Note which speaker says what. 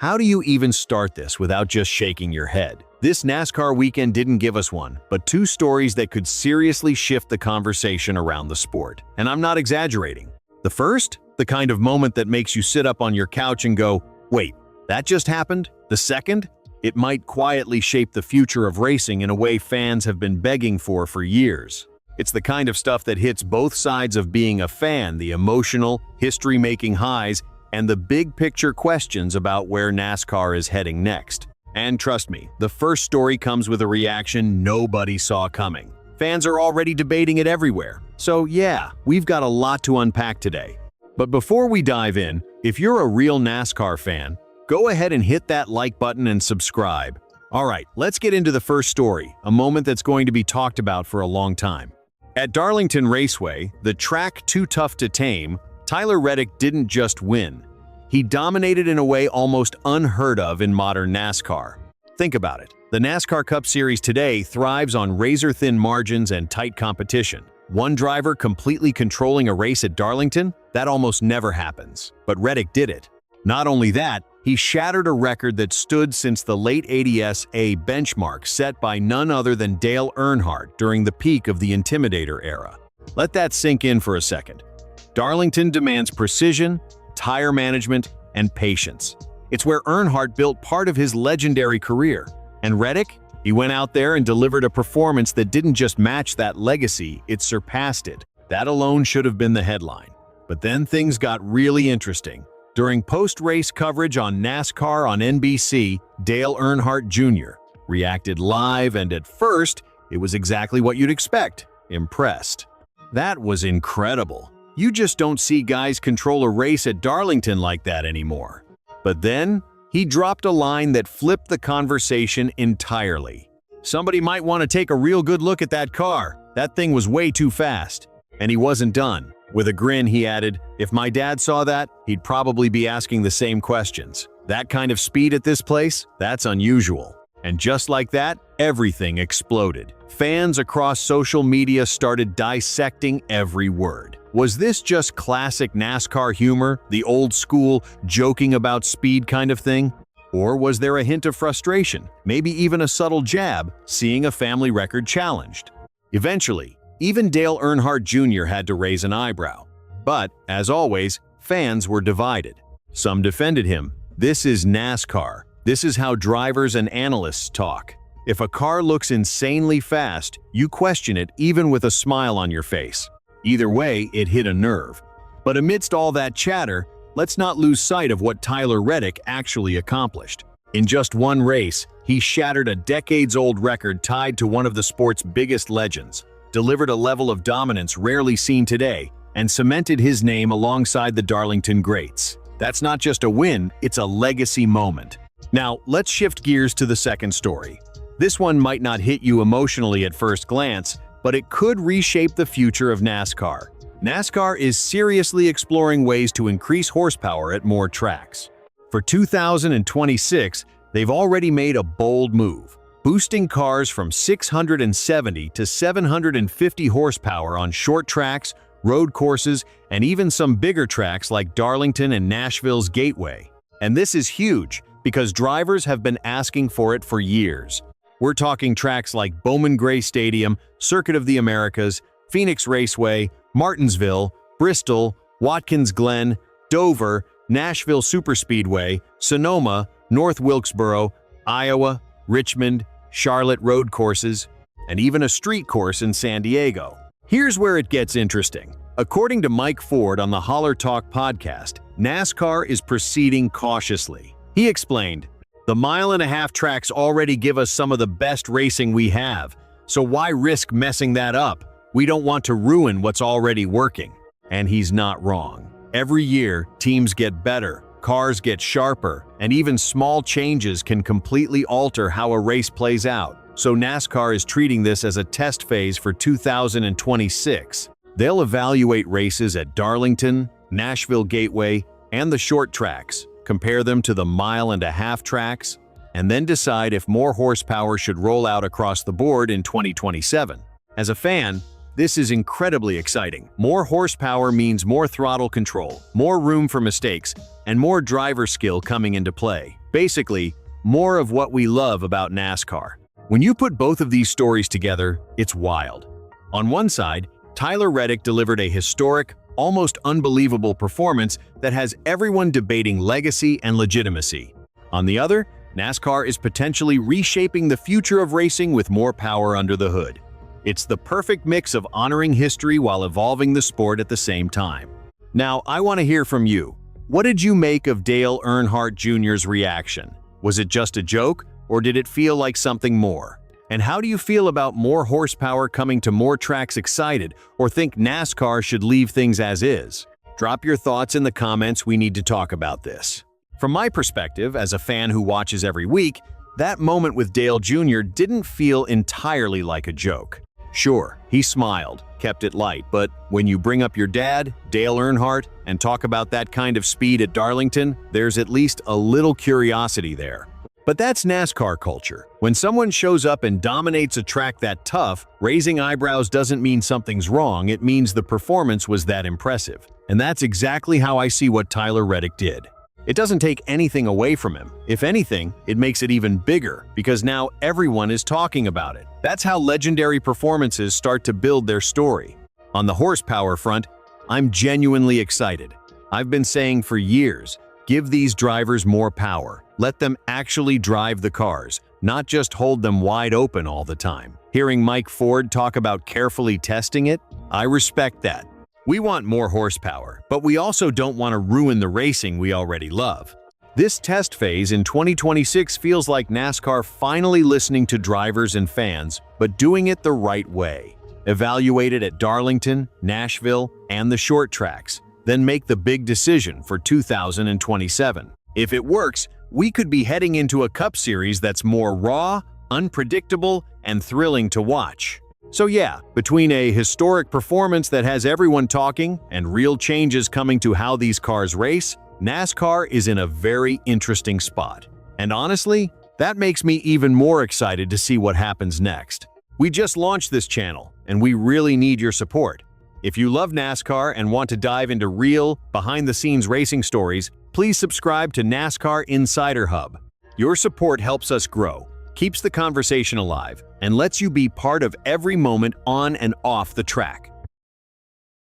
Speaker 1: How do you even start this without just shaking your head? This NASCAR weekend didn't give us one, but two stories that could seriously shift the conversation around the sport. And I'm not exaggerating. The first, the kind of moment that makes you sit up on your couch and go, wait, that just happened? The second, it might quietly shape the future of racing in a way fans have been begging for years. It's the kind of stuff that hits both sides of being a fan, the emotional, history-making highs, and the big-picture questions about where NASCAR is heading next. And trust me, the first story comes with a reaction nobody saw coming. Fans are already debating it everywhere. So yeah, we've got a lot to unpack today. But before we dive in, if you're a real NASCAR fan, go ahead and hit that like button and subscribe. All right, let's get into the first story, a moment that's going to be talked about for a long time. At Darlington Raceway, the track too tough to tame, Tyler Reddick didn't just win. He dominated in a way almost unheard of in modern NASCAR. Think about it. The NASCAR Cup Series today thrives on razor-thin margins and tight competition. One driver completely controlling a race at Darlington? That almost never happens. But Reddick did it. Not only that, he shattered a record that stood since the late 80s, a benchmark set by none other than Dale Earnhardt during the peak of the Intimidator era. Let that sink in for a second. Darlington demands precision, tire management, and patience. It's where Earnhardt built part of his legendary career. And Reddick? He went out there and delivered a performance that didn't just match that legacy, it surpassed it. That alone should have been the headline. But then things got really interesting. During post-race coverage on NASCAR on NBC, Dale Earnhardt Jr. reacted live, and at first, it was exactly what you'd expect. Impressed. That was incredible. You just don't see guys control a race at Darlington like that anymore. But then, he dropped a line that flipped the conversation entirely. Somebody might want to take a real good look at that car. That thing was way too fast. And he wasn't done. With a grin, he added, "If my dad saw that, he'd probably be asking the same questions. That kind of speed at this place? That's unusual." And just like that, everything exploded. Fans across social media started dissecting every word. Was this just classic NASCAR humor, the old school, joking about speed kind of thing? Or was there a hint of frustration, maybe even a subtle jab, seeing a family record challenged? Eventually, even Dale Earnhardt Jr. had to raise an eyebrow. But, as always, fans were divided. Some defended him. This is NASCAR. This is how drivers and analysts talk. If a car looks insanely fast, you question it even with a smile on your face. Either way, it hit a nerve. But amidst all that chatter, let's not lose sight of what Tyler Reddick actually accomplished. In just one race, he shattered a decades-old record tied to one of the sport's biggest legends, delivered a level of dominance rarely seen today, and cemented his name alongside the Darlington greats. That's not just a win, it's a legacy moment. Now, let's shift gears to the second story. This one might not hit you emotionally at first glance, but it could reshape the future of NASCAR. NASCAR is seriously exploring ways to increase horsepower at more tracks. For 2026, they've already made a bold move, boosting cars from 670 to 750 horsepower on short tracks, road courses, and even some bigger tracks like Darlington and Nashville's Gateway. And this is huge because drivers have been asking for it for years. We're talking tracks like Bowman Gray Stadium, Circuit of the Americas, Phoenix Raceway, Martinsville, Bristol, Watkins Glen, Dover, Nashville Superspeedway, Sonoma, North Wilkesboro, Iowa, Richmond, Charlotte road courses, and even a street course in San Diego. Here's where it gets interesting. According to Mike Ford on the Holler Talk podcast, NASCAR is proceeding cautiously. He explained, "The mile-and-a-half tracks already give us some of the best racing we have, so why risk messing that up? We don't want to ruin what's already working." And he's not wrong. Every year, teams get better, cars get sharper, and even small changes can completely alter how a race plays out. So NASCAR is treating this as a test phase for 2026. They'll evaluate races at Darlington, Nashville Gateway, and the short tracks, compare them to the mile-and-a-half tracks, and then decide if more horsepower should roll out across the board in 2027. As a fan, this is incredibly exciting. More horsepower means more throttle control, more room for mistakes, and more driver skill coming into play. Basically, more of what we love about NASCAR. When you put both of these stories together, it's wild. On one side, Tyler Reddick delivered a historic, almost unbelievable performance that has everyone debating legacy and legitimacy. On the other, NASCAR is potentially reshaping the future of racing with more power under the hood. It's the perfect mix of honoring history while evolving the sport at the same time. Now, I want to hear from you. What did you make of Dale Earnhardt Jr.'s reaction? Was it just a joke, or did it feel like something more? And how do you feel about more horsepower coming to more tracks excited, or think NASCAR should leave things as is? Drop your thoughts in the comments, we need to talk about this. From my perspective, as a fan who watches every week, that moment with Dale Jr. didn't feel entirely like a joke. Sure, he smiled, kept it light, but when you bring up your dad, Dale Earnhardt, and talk about that kind of speed at Darlington, there's at least a little curiosity there. But that's NASCAR culture. When someone shows up and dominates a track that tough, raising eyebrows doesn't mean something's wrong, it means the performance was that impressive. And that's exactly how I see what Tyler Reddick did. It doesn't take anything away from him. If anything, it makes it even bigger, because now everyone is talking about it. That's how legendary performances start to build their story. On the horsepower front, I'm genuinely excited. I've been saying for years, give these drivers more power. Let them actually drive the cars, not just hold them wide open all the time. Hearing Mike Ford talk about carefully testing it, I respect that. We want more horsepower, but we also don't want to ruin the racing we already love. This test phase in 2026 feels like NASCAR finally listening to drivers and fans, but doing it the right way. Evaluate it at Darlington, Nashville, and the short tracks, then make the big decision for 2027. If it works, we could be heading into a Cup Series that's more raw, unpredictable, and thrilling to watch. So yeah, between a historic performance that has everyone talking and real changes coming to how these cars race, NASCAR is in a very interesting spot. And honestly, that makes me even more excited to see what happens next. We just launched this channel, and we really need your support. If you love NASCAR and want to dive into real, behind-the-scenes racing stories, please subscribe to NASCAR Insider Hub. Your support helps us grow, keeps the conversation alive, and lets you be part of every moment on and off the track.